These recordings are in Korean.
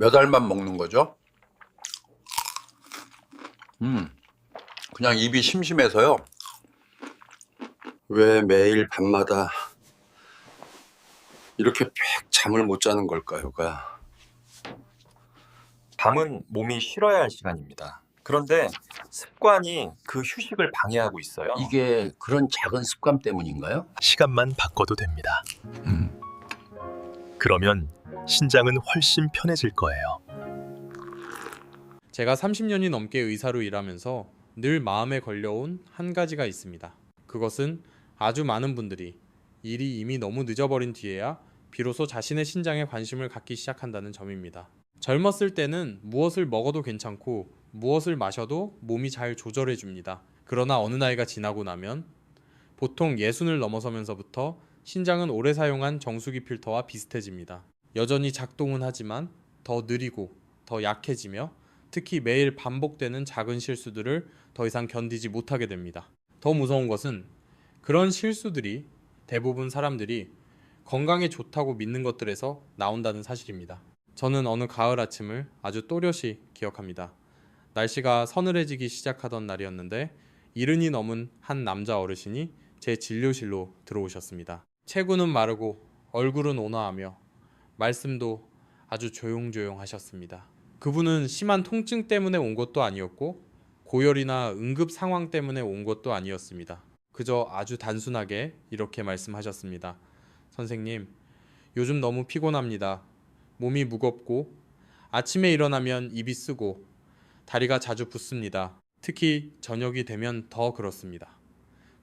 몇 알만 먹는 거죠? 그냥 입이 심심해서요. 왜 매일 밤마다 이렇게 푹 잠을 못 자는 걸까요가? 밤은 몸이 쉬어야 할 시간입니다. 그런데 습관이 그 휴식을 방해하고 있어요. 이게 그런 작은 습관 때문인가요? 시간만 바꿔도 됩니다. 그러면 신장은 훨씬 편해질 거예요. 제가 30년이 넘게 의사로 일하면서 늘 마음에 걸려온 한 가지가 있습니다. 그것은 아주 많은 분들이 일이 이미 너무 늦어버린 뒤에야 비로소 자신의 신장에 관심을 갖기 시작한다는 점입니다. 젊었을 때는 무엇을 먹어도 괜찮고 무엇을 마셔도 몸이 잘 조절해 줍니다. 그러나 어느 나이가 지나고 나면 보통 60을 넘어서면서부터 신장은 오래 사용한 정수기 필터와 비슷해집니다. 여전히 작동은 하지만 더 느리고 더 약해지며 특히 매일 반복되는 작은 실수들을 더 이상 견디지 못하게 됩니다. 더 무서운 것은 그런 실수들이 대부분 사람들이 건강에 좋다고 믿는 것들에서 나온다는 사실입니다. 저는 어느 가을 아침을 아주 또렷이 기억합니다. 날씨가 서늘해지기 시작하던 날이었는데 70이 넘은 한 남자 어르신이 제 진료실로 들어오셨습니다. 체구는 마르고 얼굴은 온화하며 말씀도 아주 조용조용 하셨습니다. 그분은 심한 통증 때문에 온 것도 아니었고 고열이나 응급 상황 때문에 온 것도 아니었습니다. 그저 아주 단순하게 이렇게 말씀하셨습니다. 선생님, 요즘 너무 피곤합니다. 몸이 무겁고 아침에 일어나면 입이 쓰고 다리가 자주 붓습니다. 특히 저녁이 되면 더 그렇습니다.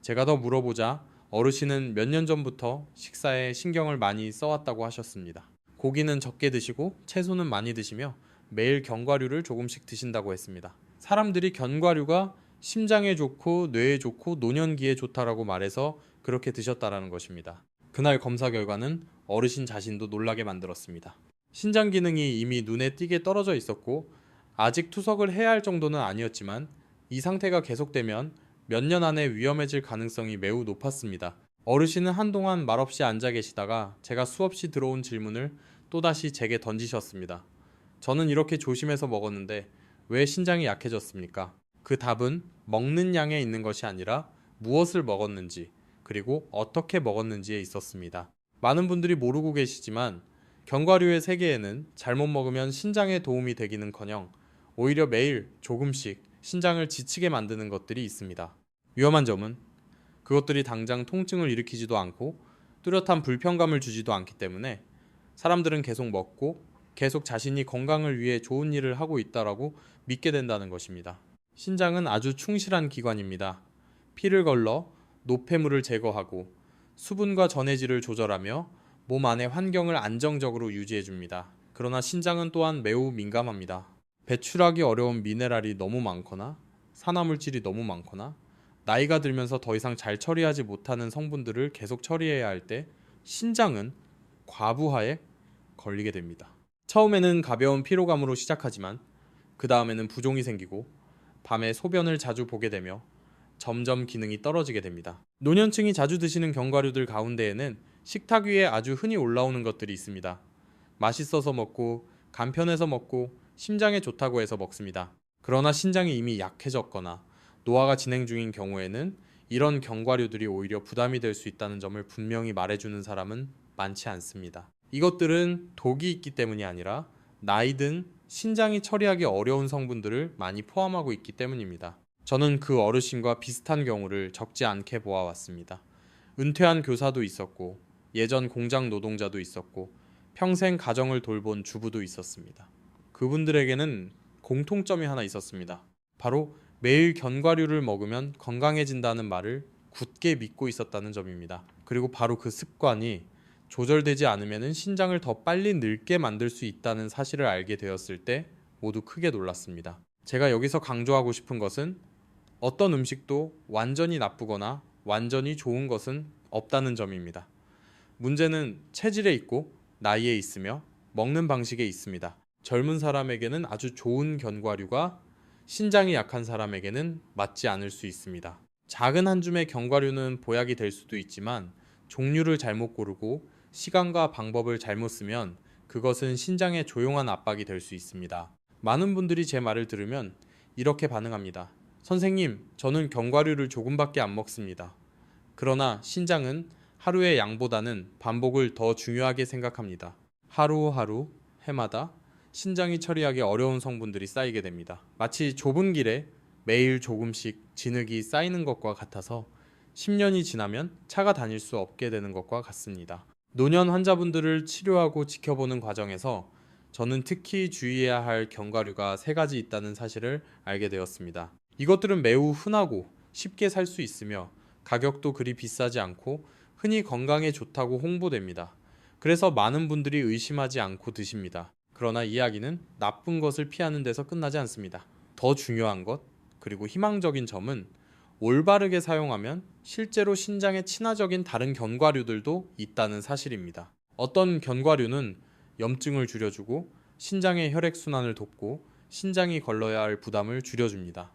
제가 더 물어보자 어르신은 몇 년 전부터 식사에 신경을 많이 써왔다고 하셨습니다. 고기는 적게 드시고 채소는 많이 드시며 매일 견과류를 조금씩 드신다고 했습니다. 사람들이 견과류가 심장에 좋고 뇌에 좋고 노년기에 좋다라고 말해서 그렇게 드셨다라는 것입니다. 그날 검사 결과는 어르신 자신도 놀라게 만들었습니다. 신장 기능이 이미 눈에 띄게 떨어져 있었고 아직 투석을 해야 할 정도는 아니었지만 이 상태가 계속되면 몇 년 안에 위험해질 가능성이 매우 높았습니다. 어르신은 한동안 말없이 앉아 계시다가 제가 수없이 들어온 질문을 또다시 제게 던지셨습니다. 저는 이렇게 조심해서 먹었는데 왜 신장이 약해졌습니까? 그 답은 먹는 양에 있는 것이 아니라 무엇을 먹었는지 그리고 어떻게 먹었는지에 있었습니다. 많은 분들이 모르고 계시지만 견과류의 세계에는 잘못 먹으면 신장에 도움이 되기는커녕 오히려 매일 조금씩 신장을 지치게 만드는 것들이 있습니다. 위험한 점은 그것들이 당장 통증을 일으키지도 않고 뚜렷한 불편감을 주지도 않기 때문에 사람들은 계속 먹고 계속 자신이 건강을 위해 좋은 일을 하고 있다라고 믿게 된다는 것입니다. 신장은 아주 충실한 기관입니다. 피를 걸러 노폐물을 제거하고 수분과 전해질을 조절하며 몸 안의 환경을 안정적으로 유지해줍니다. 그러나 신장은 또한 매우 민감합니다. 배출하기 어려운 미네랄이 너무 많거나 산화물질이 너무 많거나 나이가 들면서 더 이상 잘 처리하지 못하는 성분들을 계속 처리해야 할 때 신장은 과부하에 걸리게 됩니다. 처음에는 가벼운 피로감으로 시작하지만 그 다음에는 부종이 생기고 밤에 소변을 자주 보게 되며 점점 기능이 떨어지게 됩니다. 노년층이 자주 드시는 견과류들 가운데에는 식탁 위에 아주 흔히 올라오는 것들이 있습니다. 맛있어서 먹고 간편해서 먹고 심장에 좋다고 해서 먹습니다. 그러나 신장이 이미 약해졌거나 노화가 진행 중인 경우에는 이런 견과류들이 오히려 부담이 될 수 있다는 점을 분명히 말해주는 사람은 많지 않습니다. 이것들은 독이 있기 때문이 아니라 나이 든 신장이 처리하기 어려운 성분들을 많이 포함하고 있기 때문입니다. 저는 그 어르신과 비슷한 경우를 적지 않게 보아왔습니다. 은퇴한 교사도 있었고 예전 공장 노동자도 있었고 평생 가정을 돌본 주부도 있었습니다. 그분들에게는 공통점이 하나 있었습니다. 바로 매일 견과류를 먹으면 건강해진다는 말을 굳게 믿고 있었다는 점입니다. 그리고 바로 그 습관이 조절되지 않으면 신장을 더 빨리 늙게 만들 수 있다는 사실을 알게 되었을 때 모두 크게 놀랐습니다. 제가 여기서 강조하고 싶은 것은 어떤 음식도 완전히 나쁘거나 완전히 좋은 것은 없다는 점입니다. 문제는 체질에 있고 나이에 있으며 먹는 방식에 있습니다. 젊은 사람에게는 아주 좋은 견과류가 신장이 약한 사람에게는 맞지 않을 수 있습니다. 작은 한 줌의 견과류는 보약이 될 수도 있지만 종류를 잘못 고르고 시간과 방법을 잘못 쓰면 그 그것은 신장에 조용한 압박이 될 수 있습니다. 많은 분들이 제 말을 들으면 이렇게 반응합니다. 선생님, 저는 견과류를 조금밖에 안 먹습니다. 그러나 신장은 하루의 양보다는 반복을 더 중요하게 생각합니다. 하루하루, 해마다 신장이 처리하기 어려운 성분들이 쌓이게 됩니다. 마치 좁은 길에 매일 조금씩 진흙이 쌓이는 것과 같아서 10년이 지나면 차가 다닐 수 없게 되는 것과 같습니다. 노년 환자분들을 치료하고 지켜보는 과정에서 저는 특히 주의해야 할 견과류가 3가지 있다는 사실을 알게 되었습니다. 이것들은 매우 흔하고 쉽게 살 수 있으며 가격도 그리 비싸지 않고 흔히 건강에 좋다고 홍보됩니다. 그래서 많은 분들이 의심하지 않고 드십니다. 그러나 이야기는 나쁜 것을 피하는 데서 끝나지 않습니다. 더 중요한 것, 그리고 희망적인 점은 올바르게 사용하면 실제로 신장에 친화적인 다른 견과류들도 있다는 사실입니다. 어떤 견과류는 염증을 줄여주고 신장의 혈액순환을 돕고 신장이 걸러야 할 부담을 줄여줍니다.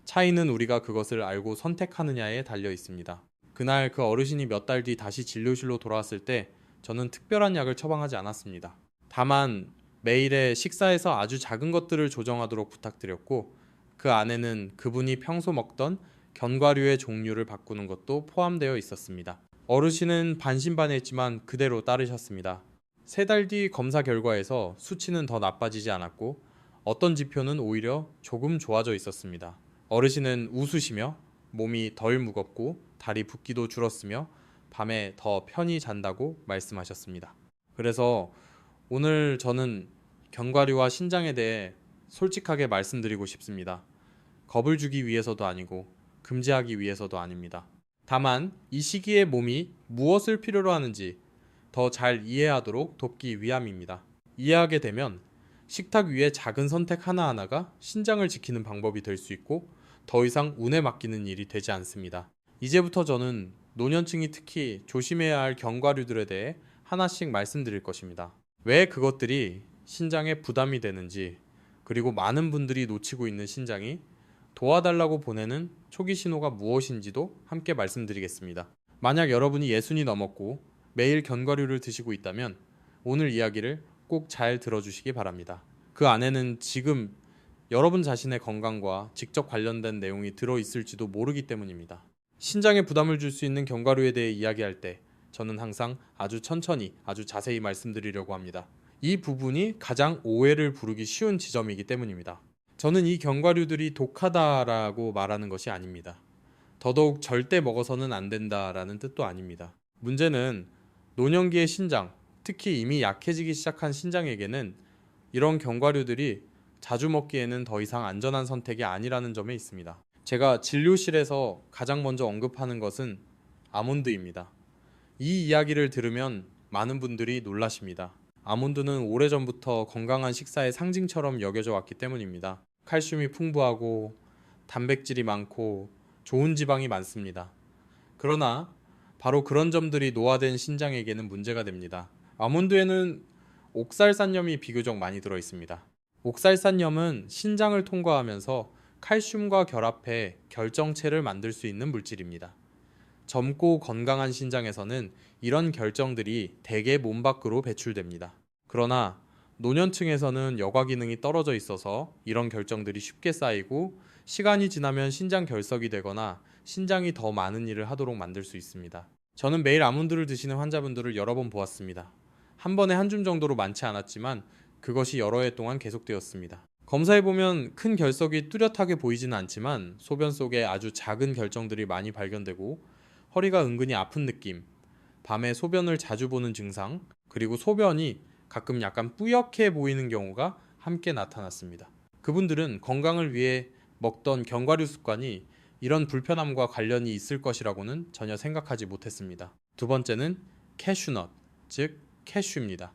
차이는 우리가 그것을 알고 선택하느냐에 달려 있습니다. 그날 그 어르신이 몇 달 뒤 다시 진료실로 돌아왔을 때 저는 특별한 약을 처방하지 않았습니다. 다만 매일의 식사에서 아주 작은 것들을 조정하도록 부탁드렸고 그 안에는 그분이 평소 먹던 견과류의 종류를 바꾸는 것도 포함되어 있었습니다. 어르신은 반신반의했지만 그대로 따르셨습니다. 3달 뒤 검사 결과에서 수치는 더 나빠지지 않았고 어떤 지표는 오히려 조금 좋아져 있었습니다. 어르신은 웃으시며 몸이 덜 무겁고 다리 붓기도 줄었으며 밤에 더 편히 잔다고 말씀하셨습니다. 그래서 오늘 저는 견과류와 신장에 대해 솔직하게 말씀드리고 싶습니다. 겁을 주기 위해서도 아니고 금지하기 위해서도 아닙니다. 다만 이 시기에 몸이 무엇을 필요로 하는지 더 잘 이해하도록 돕기 위함입니다. 이해하게 되면 식탁 위에 작은 선택 하나하나가 신장을 지키는 방법이 될 수 있고 더 이상 운에 맡기는 일이 되지 않습니다. 이제부터 저는 노년층이 특히 조심해야 할 견과류들에 대해 하나씩 말씀드릴 것입니다. 왜 그것들이 신장에 부담이 되는지, 그리고 많은 분들이 놓치고 있는 신장이 도와달라고 보내는 초기 신호가 무엇인지도 함께 말씀드리겠습니다. 만약 여러분이 60이 넘었고 매일 견과류를 드시고 있다면 오늘 이야기를 꼭 잘 들어주시기 바랍니다. 그 안에는 지금 여러분 자신의 건강과 직접 관련된 내용이 들어있을지도 모르기 때문입니다. 신장에 부담을 줄 수 있는 견과류에 대해 이야기할 때 저는 항상 아주 천천히 아주 자세히 말씀드리려고 합니다. 이 부분이 가장 오해를 부르기 쉬운 지점이기 때문입니다. 저는 이 견과류들이 독하다라고 말하는 것이 아닙니다. 더더욱 절대 먹어서는 안 된다라는 뜻도 아닙니다. 문제는 노년기의 신장, 특히 이미 약해지기 시작한 신장에게는 이런 견과류들이 자주 먹기에는 더 이상 안전한 선택이 아니라는 점에 있습니다. 제가 진료실에서 가장 먼저 언급하는 것은 아몬드입니다. 이 이야기를 들으면 많은 분들이 놀라십니다. 아몬드는 오래전부터 건강한 식사의 상징처럼 여겨져 왔기 때문입니다. 칼슘이 풍부하고 단백질이 많고 좋은 지방이 많습니다. 그러나 바로 그런 점들이 노화된 신장에게는 문제가 됩니다. 아몬드에는 옥살산염이 비교적 많이 들어 있습니다. 옥살산염은 신장을 통과하면서 칼슘과 결합해 결정체를 만들 수 있는 물질입니다. 젊고 건강한 신장에서는 이런 결정들이 대개 몸 밖으로 배출됩니다. 그러나 노년층에서는 여과 기능이 떨어져 있어서 이런 결정들이 쉽게 쌓이고 시간이 지나면 신장 결석이 되거나 신장이 더 많은 일을 하도록 만들 수 있습니다. 저는 매일 아몬드를 드시는 환자분들을 여러 번 보았습니다. 한 번에 한 줌 정도로 많지 않았지만 그것이 여러 해 동안 계속되었습니다. 검사해보면 큰 결석이 뚜렷하게 보이지는 않지만 소변 속에 아주 작은 결정들이 많이 발견되고 허리가 은근히 아픈 느낌, 밤에 소변을 자주 보는 증상, 그리고 소변이 가끔 약간 뿌옇게 보이는 경우가 함께 나타났습니다. 그분들은 건강을 위해 먹던 견과류 습관이 이런 불편함과 관련이 있을 것이라고는 전혀 생각하지 못했습니다. 두 번째는 캐슈넛, 즉 캐슈입니다.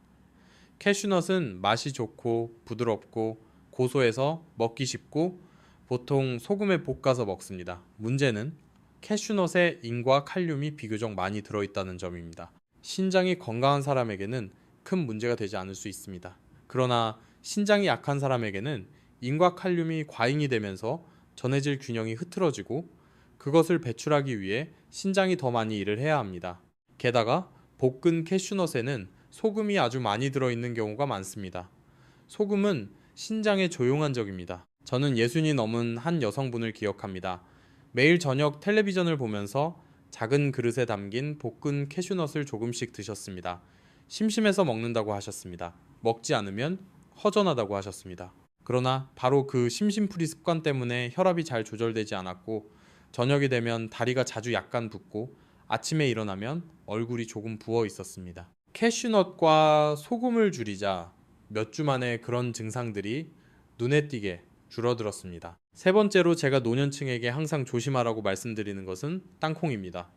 캐슈넛은 맛이 좋고 부드럽고 고소해서 먹기 쉽고 보통 소금에 볶아서 먹습니다. 문제는 캐슈넛에 인과 칼륨이 비교적 많이 들어있다는 점입니다. 신장이 건강한 사람에게는 큰 문제가 되지 않을 수 있습니다. 그러나 신장이 약한 사람에게는 인과 칼륨이 과잉이 되면서 전해질 균형이 흐트러지고 그것을 배출하기 위해 신장이 더 많이 일을 해야 합니다. 게다가 볶은 캐슈넛에는 소금이 아주 많이 들어있는 경우가 많습니다. 소금은 신장의 조용한 적입니다. 저는 60이 넘은 한 여성분을 기억합니다. 매일 저녁 텔레비전을 보면서 작은 그릇에 담긴 볶은 캐슈넛을 조금씩 드셨습니다. 심심해서 먹는다고 하셨습니다. 먹지 않으면 허전하다고 하셨습니다. 그러나 바로 그 심심풀이 습관 때문에 혈압이 잘 조절되지 않았고 저녁이 되면 다리가 자주 약간 붓고 아침에 일어나면 얼굴이 조금 부어 있었습니다. 캐슈넛과 소금을 줄이자 몇 주 만에 그런 증상들이 눈에 띄게 줄어들었습니다. 세 번째로 제가 노년층에게 항상 조심하라고 말씀드리는 것은 땅콩입니다.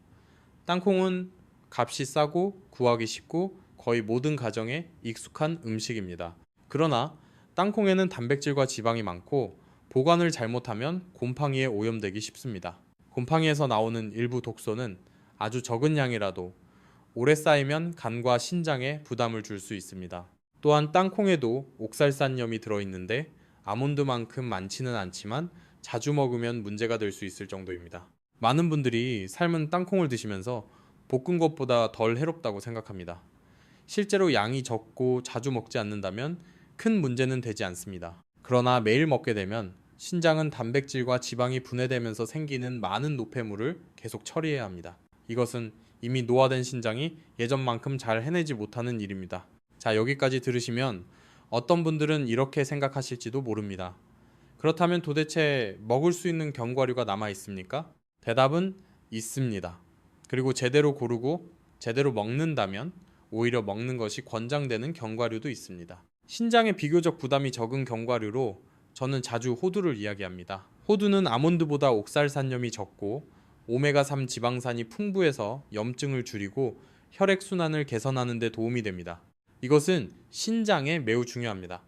땅콩은 값이 싸고 구하기 쉽고 거의 모든 가정에 익숙한 음식입니다. 그러나 땅콩에는 단백질과 지방이 많고 보관을 잘못하면 곰팡이에 오염되기 쉽습니다. 곰팡이에서 나오는 일부 독소는 아주 적은 양이라도 오래 쌓이면 간과 신장에 부담을 줄 수 있습니다. 또한 땅콩에도 옥살산염이 들어있는데 아몬드만큼 많지는 않지만 자주 먹으면 문제가 될 수 있을 정도입니다. 많은 분들이 삶은 땅콩을 드시면서 볶은 것보다 덜 해롭다고 생각합니다. 실제로 양이 적고 자주 먹지 않는다면 큰 문제는 되지 않습니다. 그러나 매일 먹게 되면 신장은 단백질과 지방이 분해되면서 생기는 많은 노폐물을 계속 처리해야 합니다. 이것은 이미 노화된 신장이 예전만큼 잘 해내지 못하는 일입니다. 자, 여기까지 들으시면 어떤 분들은 이렇게 생각하실지도 모릅니다. 그렇다면 도대체 먹을 수 있는 견과류가 남아 있습니까? 대답은 있습니다. 그리고 제대로 고르고 제대로 먹는다면 오히려 먹는 것이 권장되는 견과류도 있습니다. 신장에 비교적 부담이 적은 견과류로 저는 자주 호두를 이야기합니다. 호두는 아몬드보다 옥살산염이 적고 오메가3 지방산이 풍부해서 염증을 줄이고 혈액순환을 개선하는 데 도움이 됩니다. 이것은 신장에 매우 중요합니다.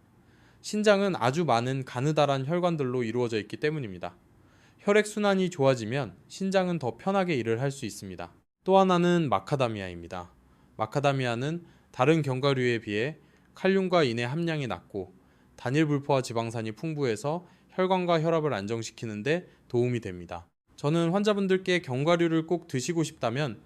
신장은 아주 많은 가느다란 혈관들로 이루어져 있기 때문입니다. 혈액순환이 좋아지면 신장은 더 편하게 일을 할 수 있습니다. 또 하나는 마카다미아입니다. 마카다미아는 다른 견과류에 비해 칼륨과 인의 함량이 낮고 단일불포화 지방산이 풍부해서 혈관과 혈압을 안정시키는 데 도움이 됩니다. 저는 환자분들께 견과류를 꼭 드시고 싶다면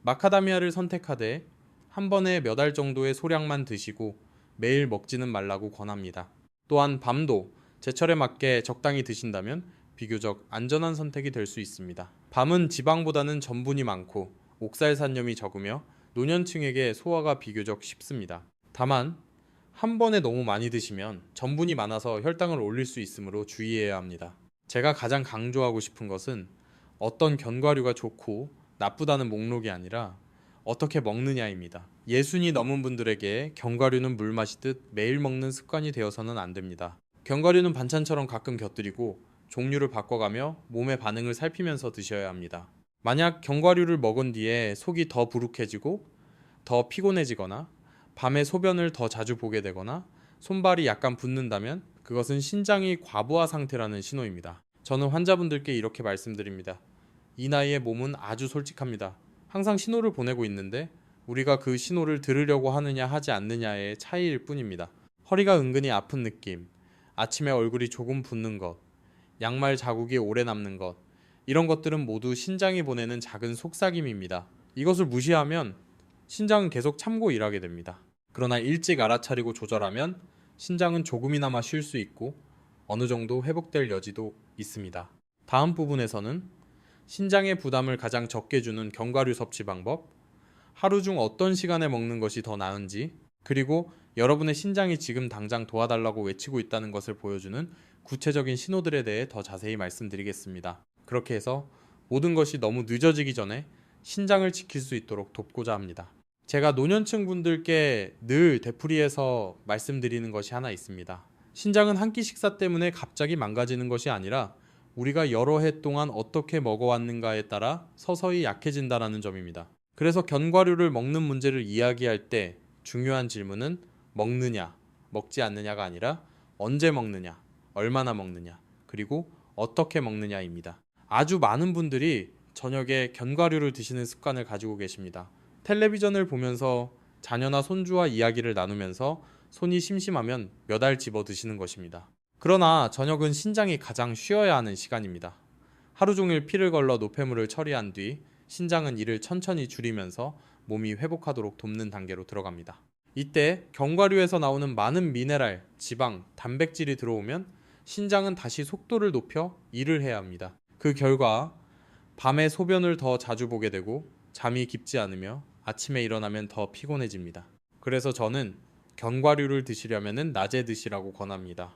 마카다미아를 선택하되 한 번에 몇 알 정도의 소량만 드시고 매일 먹지는 말라고 권합니다. 또한 밤도 제철에 맞게 적당히 드신다면 비교적 안전한 선택이 될 수 있습니다. 밤은 지방보다는 전분이 많고 옥살산염이 적으며 노년층에게 소화가 비교적 쉽습니다. 다만 한 번에 너무 많이 드시면 전분이 많아서 혈당을 올릴 수 있으므로 주의해야 합니다. 제가 가장 강조하고 싶은 것은 어떤 견과류가 좋고 나쁘다는 목록이 아니라 어떻게 먹느냐입니다. 60이 넘은 분들에게 견과류는 물 마시듯 매일 먹는 습관이 되어서는 안 됩니다. 견과류는 반찬처럼 가끔 곁들이고 종류를 바꿔가며 몸의 반응을 살피면서 드셔야 합니다. 만약 견과류를 먹은 뒤에 속이 더 부룩해지고 더 피곤해지거나 밤에 소변을 더 자주 보게 되거나 손발이 약간 붓는다면 그것은 신장이 과부하 상태라는 신호입니다. 저는 환자분들께 이렇게 말씀드립니다. 이 나이에 몸은 아주 솔직합니다. 항상 신호를 보내고 있는데 우리가 그 신호를 들으려고 하느냐 하지 않느냐의 차이일 뿐입니다. 허리가 은근히 아픈 느낌, 아침에 얼굴이 조금 붓는 것, 양말 자국이 오래 남는 것, 이런 것들은 모두 신장이 보내는 작은 속삭임입니다. 이것을 무시하면 신장은 계속 참고 일하게 됩니다. 그러나 일찍 알아차리고 조절하면 신장은 조금이나마 쉴 수 있고 어느 정도 회복될 여지도 있습니다. 다음 부분에서는 신장의 부담을 가장 적게 주는 견과류 섭취 방법, 하루 중 어떤 시간에 먹는 것이 더 나은지, 그리고 여러분의 신장이 지금 당장 도와달라고 외치고 있다는 것을 보여주는 구체적인 신호들에 대해 더 자세히 말씀드리겠습니다. 그렇게 해서 모든 것이 너무 늦어지기 전에 신장을 지킬 수 있도록 돕고자 합니다. 제가 노년층 분들께 늘 되풀이해서 말씀드리는 것이 하나 있습니다. 신장은 한 끼 식사 때문에 갑자기 망가지는 것이 아니라 우리가 여러 해 동안 어떻게 먹어왔는가에 따라 서서히 약해진다는 점입니다. 그래서 견과류를 먹는 문제를 이야기할 때 중요한 질문은 먹느냐, 먹지 않느냐가 아니라 언제 먹느냐, 얼마나 먹느냐, 그리고 어떻게 먹느냐입니다. 아주 많은 분들이 저녁에 견과류를 드시는 습관을 가지고 계십니다. 텔레비전을 보면서 자녀나 손주와 이야기를 나누면서 손이 심심하면 몇 알 집어 드시는 것입니다. 그러나 저녁은 신장이 가장 쉬어야 하는 시간입니다. 하루 종일 피를 걸러 노폐물을 처리한 뒤 신장은 이를 천천히 줄이면서 몸이 회복하도록 돕는 단계로 들어갑니다. 이때 견과류에서 나오는 많은 미네랄, 지방, 단백질이 들어오면 신장은 다시 속도를 높여 일을 해야 합니다. 그 결과 밤에 소변을 더 자주 보게 되고 잠이 깊지 않으며 아침에 일어나면 더 피곤해집니다. 그래서 저는 견과류를 드시려면 낮에 드시라고 권합니다.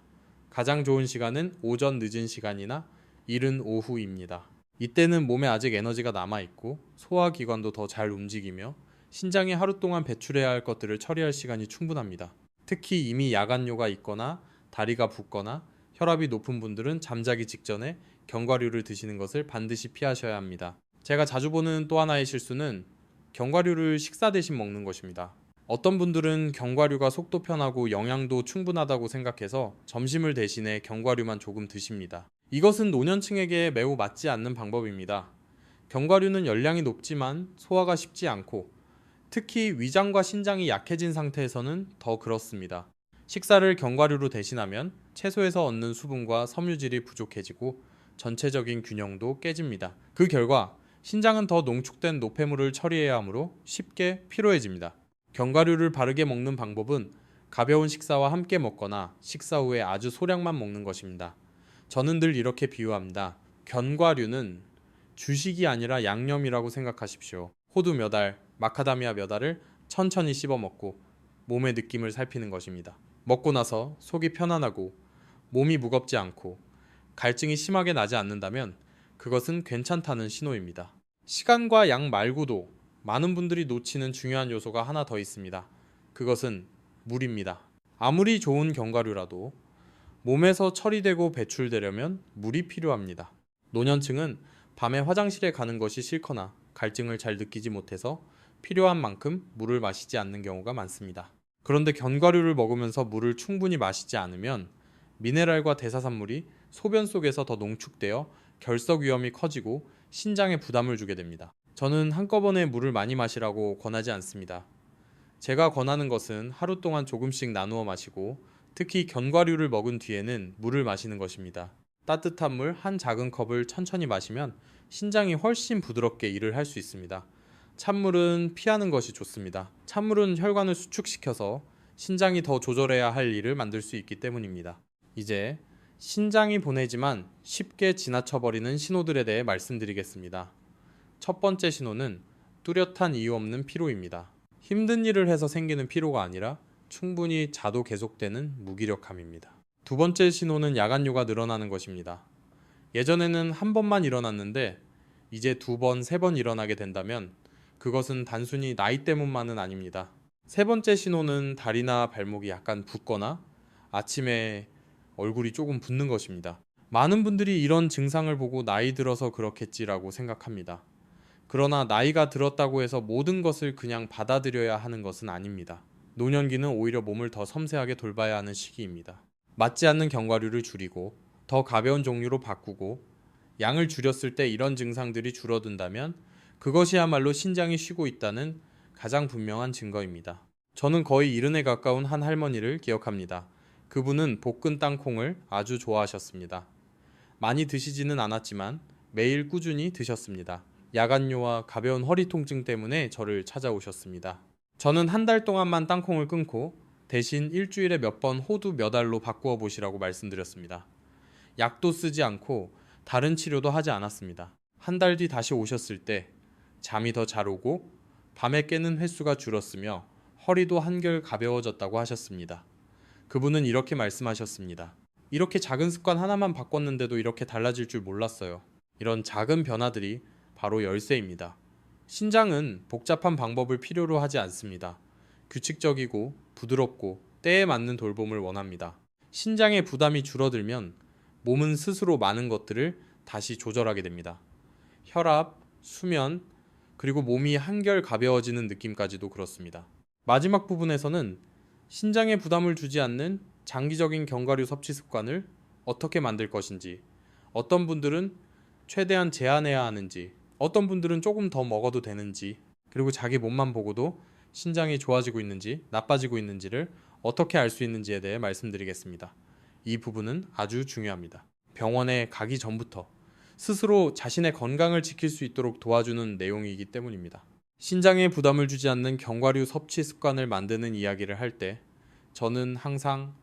가장 좋은 시간은 오전 늦은 시간이나 이른 오후입니다. 이때는 몸에 아직 에너지가 남아있고 소화기관도 더 잘 움직이며 신장이 하루 동안 배출해야 할 것들을 처리할 시간이 충분합니다. 특히 이미 야간뇨가 있거나 다리가 붓거나 혈압이 높은 분들은 잠자기 직전에 견과류를 드시는 것을 반드시 피하셔야 합니다. 제가 자주 보는 또 하나의 실수는 견과류를 식사 대신 먹는 것입니다. 어떤 분들은 견과류가 속도 편하고 영양도 충분하다고 생각해서 점심을 대신에 견과류만 조금 드십니다. 이것은 노년층에게 매우 맞지 않는 방법입니다. 견과류는 열량이 높지만 소화가 쉽지 않고 특히 위장과 신장이 약해진 상태에서는 더 그렇습니다. 식사를 견과류로 대신하면 채소에서 얻는 수분과 섬유질이 부족해지고 전체적인 균형도 깨집니다. 그 결과 신장은 더 농축된 노폐물을 처리해야 하므로 쉽게 피로해집니다. 견과류를 바르게 먹는 방법은 가벼운 식사와 함께 먹거나 식사 후에 아주 소량만 먹는 것입니다. 저는 늘 이렇게 비유합니다. 견과류는 주식이 아니라 양념이라고 생각하십시오. 호두 몇 알, 마카다미아 몇 알을 천천히 씹어 먹고 몸의 느낌을 살피는 것입니다. 먹고 나서 속이 편안하고 몸이 무겁지 않고 갈증이 심하게 나지 않는다면 그것은 괜찮다는 신호입니다. 시간과 양 말고도 많은 분들이 놓치는 중요한 요소가 하나 더 있습니다. 그것은 물입니다. 아무리 좋은 견과류라도 몸에서 처리되고 배출되려면 물이 필요합니다. 노년층은 밤에 화장실에 가는 것이 싫거나 갈증을 잘 느끼지 못해서 필요한 만큼 물을 마시지 않는 경우가 많습니다. 그런데 견과류를 먹으면서 물을 충분히 마시지 않으면 미네랄과 대사산물이 소변 속에서 더 농축되어 결석 위험이 커지고 신장에 부담을 주게 됩니다. 저는 한꺼번에 물을 많이 마시라고 권하지 않습니다. 제가 권하는 것은 하루 동안 조금씩 나누어 마시고 특히 견과류를 먹은 뒤에는 물을 마시는 것입니다. 따뜻한 물 한 작은 컵을 천천히 마시면 신장이 훨씬 부드럽게 일을 할 수 있습니다. 찬물은 피하는 것이 좋습니다. 찬물은 혈관을 수축시켜서 신장이 더 조절해야 할 일을 만들 수 있기 때문입니다. 이제 신장이 보내지만 쉽게 지나쳐버리는 신호들에 대해 말씀드리겠습니다. 첫 번째 신호는 뚜렷한 이유 없는 피로입니다. 힘든 일을 해서 생기는 피로가 아니라 충분히 자도 계속되는 무기력함입니다. 두 번째 신호는 야간뇨가 늘어나는 것입니다. 예전에는 한 번만 일어났는데 이제 두 번, 세 번 일어나게 된다면 그것은 단순히 나이 때문만은 아닙니다. 세 번째 신호는 다리나 발목이 약간 붓거나 아침에 얼굴이 조금 붓는 것입니다. 많은 분들이 이런 증상을 보고 나이 들어서 그렇겠지라고 생각합니다. 그러나 나이가 들었다고 해서 모든 것을 그냥 받아들여야 하는 것은 아닙니다. 노년기는 오히려 몸을 더 섬세하게 돌봐야 하는 시기입니다. 맞지 않는 견과류를 줄이고 더 가벼운 종류로 바꾸고 양을 줄였을 때 이런 증상들이 줄어든다면 그것이야말로 신장이 쉬고 있다는 가장 분명한 증거입니다. 저는 거의 70에 가까운 한 할머니를 기억합니다. 그분은 볶은 땅콩을 아주 좋아하셨습니다. 많이 드시지는 않았지만 매일 꾸준히 드셨습니다. 야간뇨와 가벼운 허리 통증 때문에 저를 찾아오셨습니다. 저는 한 달 동안만 땅콩을 끊고 대신 일주일에 몇 번 호두 몇 알로 바꾸어 보시라고 말씀드렸습니다. 약도 쓰지 않고 다른 치료도 하지 않았습니다. 한 달 뒤 다시 오셨을 때 잠이 더 잘 오고 밤에 깨는 횟수가 줄었으며 허리도 한결 가벼워졌다고 하셨습니다. 그분은 이렇게 말씀하셨습니다. 이렇게 작은 습관 하나만 바꿨는데도 이렇게 달라질 줄 몰랐어요. 이런 작은 변화들이 바로 열쇠입니다. 신장은 복잡한 방법을 필요로 하지 않습니다. 규칙적이고 부드럽고 때에 맞는 돌봄을 원합니다. 신장의 부담이 줄어들면 몸은 스스로 많은 것들을 다시 조절하게 됩니다. 혈압, 수면, 그리고 몸이 한결 가벼워지는 느낌까지도 그렇습니다. 마지막 부분에서는 신장에 부담을 주지 않는 장기적인 견과류 섭취 습관을 어떻게 만들 것인지, 어떤 분들은 최대한 제한해야 하는지, 어떤 분들은 조금 더 먹어도 되는지, 그리고 자기 몸만 보고도 신장이 좋아지고 있는지 나빠지고 있는지를 어떻게 알 수 있는지에 대해 말씀드리겠습니다. 이 부분은 아주 중요합니다. 병원에 가기 전부터 스스로 자신의 건강을 지킬 수 있도록 도와주는 내용이기 때문입니다. 신장에 부담을 주지 않는 견과류 섭취 습관을 만드는 이야기를 할 때 저는 항상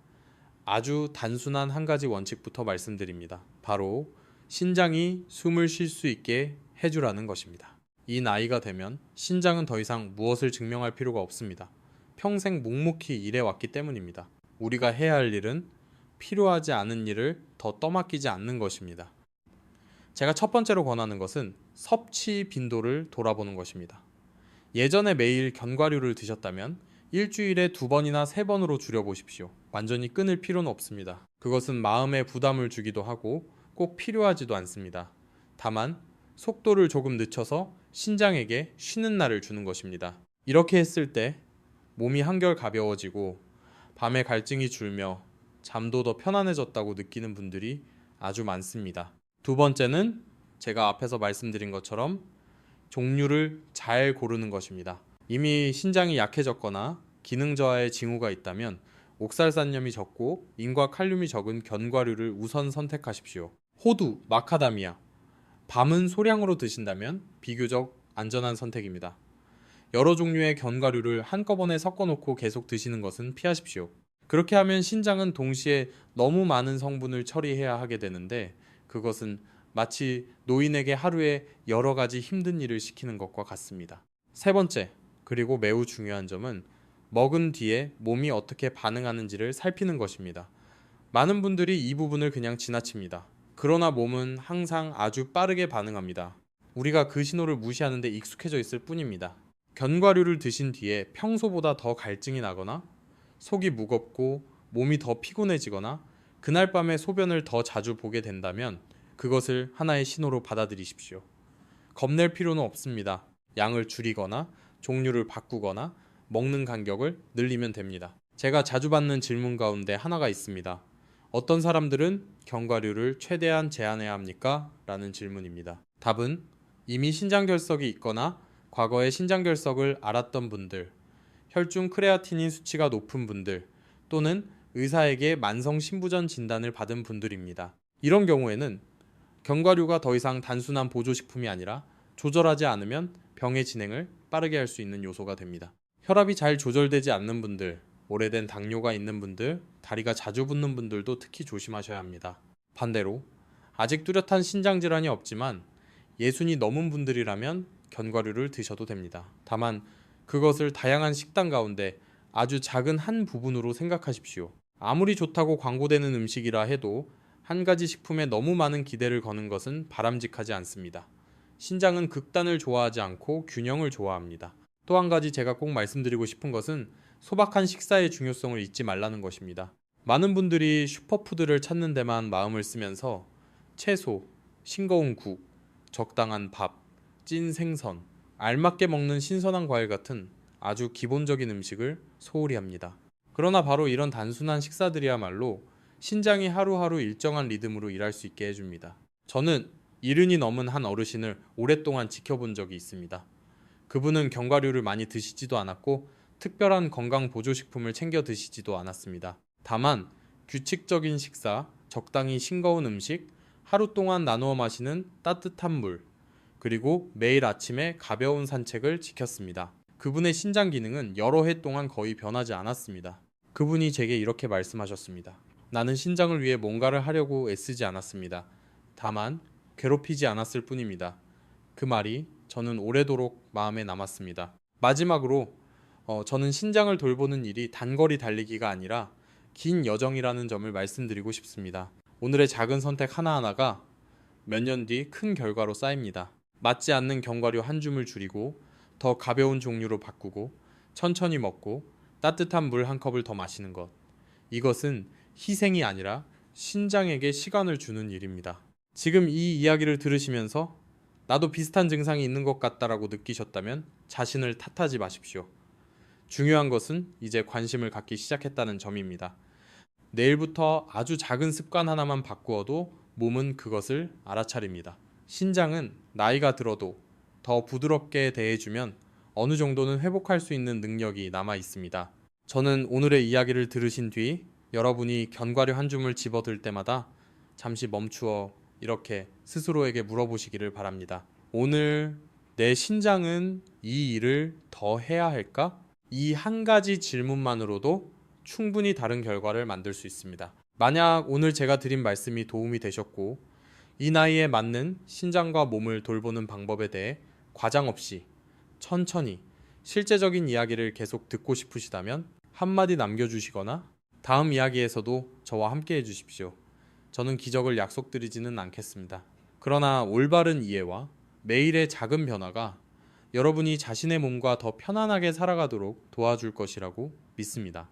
아주 단순한 한 가지 원칙부터 말씀드립니다. 바로 신장이 숨을 쉴 수 있게 해주라는 것입니다. 이 나이가 되면 신장은 더 이상 무엇을 증명할 필요가 없습니다. 평생 묵묵히 일해왔기 때문입니다. 우리가 해야 할 일은 필요하지 않은 일을 더 떠맡기지 않는 것입니다. 제가 첫 번째로 권하는 것은 섭취 빈도를 돌아보는 것입니다. 예전에 매일 견과류를 드셨다면 일주일에 2번이나 3번으로 줄여보십시오. 완전히 끊을 필요는 없습니다. 그것은 마음에 부담을 주기도 하고 꼭 필요하지도 않습니다. 다만 속도를 조금 늦춰서 신장에게 쉬는 날을 주는 것입니다. 이렇게 했을 때 몸이 한결 가벼워지고 밤에 갈증이 줄며 잠도 더 편안해졌다고 느끼는 분들이 아주 많습니다. 두 번째는 제가 앞에서 말씀드린 것처럼 종류를 잘 고르는 것입니다. 이미 신장이 약해졌거나 기능 저하의 징후가 있다면 옥살산염이 적고 인과 칼륨이 적은 견과류를 우선 선택하십시오. 호두, 마카다미아, 밤은 소량으로 드신다면 비교적 안전한 선택입니다. 여러 종류의 견과류를 한꺼번에 섞어놓고 계속 드시는 것은 피하십시오. 그렇게 하면 신장은 동시에 너무 많은 성분을 처리해야 하게 되는데 그것은 마치 노인에게 하루에 여러 가지 힘든 일을 시키는 것과 같습니다. 세 번째, 그리고 매우 중요한 점은 먹은 뒤에 몸이 어떻게 반응하는지를 살피는 것입니다. 많은 분들이 이 부분을 그냥 지나칩니다. 그러나 몸은 항상 아주 빠르게 반응합니다. 우리가 그 신호를 무시하는데 익숙해져 있을 뿐입니다. 견과류를 드신 뒤에 평소보다 더 갈증이 나거나 속이 무겁고 몸이 더 피곤해지거나 그날 밤에 소변을 더 자주 보게 된다면 그것을 하나의 신호로 받아들이십시오. 겁낼 필요는 없습니다. 양을 줄이거나 종류를 바꾸거나 먹는 간격을 늘리면 됩니다. 제가 자주 받는 질문 가운데 하나가 있습니다. 어떤 사람들은 견과류를 최대한 제한해야 합니까? 라는 질문입니다. 답은 이미 신장결석이 있거나 과거에 신장결석을 앓았던 분들, 혈중 크레아티닌 수치가 높은 분들 또는 의사에게 만성 신부전 진단을 받은 분들입니다. 이런 경우에는 견과류가 더 이상 단순한 보조식품이 아니라 조절하지 않으면 병의 진행을 빠르게 할 수 있는 요소가 됩니다. 혈압이 잘 조절되지 않는 분들, 오래된 당뇨가 있는 분들, 다리가 자주 붓는 분들도 특히 조심하셔야 합니다. 반대로 아직 뚜렷한 신장질환이 없지만 예순이 넘은 분들이라면 견과류를 드셔도 됩니다. 다만 그것을 다양한 식단 가운데 아주 작은 한 부분으로 생각하십시오. 아무리 좋다고 광고되는 음식이라 해도 한 가지 식품에 너무 많은 기대를 거는 것은 바람직하지 않습니다. 신장은 극단을 좋아하지 않고 균형을 좋아합니다. 또 한 가지 제가 꼭 말씀드리고 싶은 것은 소박한 식사의 중요성을 잊지 말라는 것입니다. 많은 분들이 슈퍼푸드를 찾는 데만 마음을 쓰면서 채소, 싱거운 국, 적당한 밥, 찐 생선, 알맞게 먹는 신선한 과일 같은 아주 기본적인 음식을 소홀히 합니다. 그러나 바로 이런 단순한 식사들이야말로 신장이 하루하루 일정한 리듬으로 일할 수 있게 해줍니다. 저는 70이 넘은 한 어르신을 오랫동안 지켜본 적이 있습니다. 그분은 견과류를 많이 드시지도 않았고 특별한 건강 보조식품을 챙겨 드시지도 않았습니다. 다만 규칙적인 식사, 적당히 싱거운 음식, 하루 동안 나누어 마시는 따뜻한 물, 그리고 매일 아침에 가벼운 산책을 지켰습니다. 그분의 신장 기능은 여러 해 동안 거의 변하지 않았습니다. 그분이 제게 이렇게 말씀하셨습니다. 나는 신장을 위해 뭔가를 하려고 애쓰지 않았습니다. 다만 괴롭히지 않았을 뿐입니다. 그 말이 저는 오래도록 마음에 남았습니다. 마지막으로 저는 신장을 돌보는 일이 단거리 달리기가 아니라 긴 여정이라는 점을 말씀드리고 싶습니다. 오늘의 작은 선택 하나하나가 몇 년 뒤 큰 결과로 쌓입니다. 맞지 않는 견과류 한 줌을 줄이고 더 가벼운 종류로 바꾸고 천천히 먹고 따뜻한 물 한 컵을 더 마시는 것. 이것은 희생이 아니라 신장에게 시간을 주는 일입니다. 지금 이 이야기를 들으시면서 나도 비슷한 증상이 있는 것 같다라고 느끼셨다면 자신을 탓하지 마십시오. 중요한 것은 이제 관심을 갖기 시작했다는 점입니다. 내일부터 아주 작은 습관 하나만 바꾸어도 몸은 그것을 알아차립니다. 신장은 나이가 들어도 더 부드럽게 대해주면 어느 정도는 회복할 수 있는 능력이 남아 있습니다. 저는 오늘의 이야기를 들으신 뒤 여러분이 견과류 한 줌을 집어들 때마다 잠시 멈추어 이렇게 스스로에게 물어보시기를 바랍니다. 오늘 내 신장은 이 일을 더 해야 할까? 이 한 가지 질문만으로도 충분히 다른 결과를 만들 수 있습니다. 만약 오늘 제가 드린 말씀이 도움이 되셨고 이 나이에 맞는 신장과 몸을 돌보는 방법에 대해 과장 없이 천천히 실제적인 이야기를 계속 듣고 싶으시다면 한마디 남겨주시거나 다음 이야기에서도 저와 함께 해주십시오. 저는 기적을 약속드리지는 않겠습니다. 그러나 올바른 이해와 매일의 작은 변화가 여러분이 자신의 몸과 더 편안하게 살아가도록 도와줄 것이라고 믿습니다.